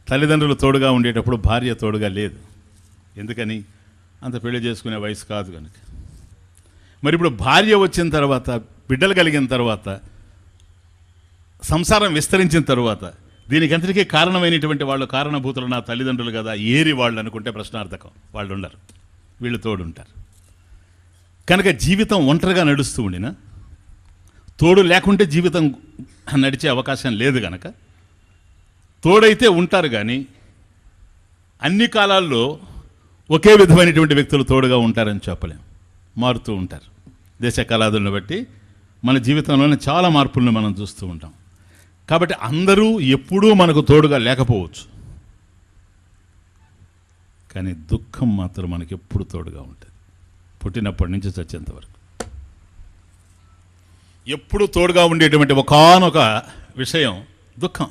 తల్లిదండ్రులు తోడుగా ఉండేటప్పుడు భార్య తోడుగా లేదు. ఎందుకని? అంత పెళ్లి చేసుకునే వయసు కాదు కనుక. మరి ఇప్పుడు భార్య వచ్చిన తర్వాత, బిడ్డలు కలిగిన తర్వాత, సంసారం విస్తరించిన తర్వాత, దీనికంతటికీ కారణమైనటువంటి వాళ్ళు, కారణభూతులు నా తల్లిదండ్రులు కదా, ఏరి వాళ్ళు అనుకుంటే ప్రశ్నార్థకం. వాళ్ళు ఉండరు, వీళ్ళు తోడుంటారు. కనుక జీవితం ఒంటరిగా నడుస్తూ ఉండినా, తోడు లేకుంటే జీవితం నడిచే అవకాశం లేదు. కనుక తోడైతే ఉంటారు, కానీ అన్ని కాలాల్లో ఒకే విధమైనటువంటి వ్యక్తులు తోడుగా ఉంటారని చెప్పలేం. మారుతూ ఉంటారు. దేశ కాలాదులను బట్టి మన జీవితంలోనే చాలా మార్పులను మనం చూస్తూ ఉంటాం. కాబట్టి అందరూ ఎప్పుడూ మనకు తోడుగా లేకపోవచ్చు, కానీ దుఃఖం మాత్రం మనకి ఎప్పుడు తోడుగా ఉంటుంది. పుట్టినప్పటి నుంచి చచ్చేంత వరకు ఎప్పుడు తోడుగా ఉండేటువంటి ఒకానొక విషయం దుఃఖం.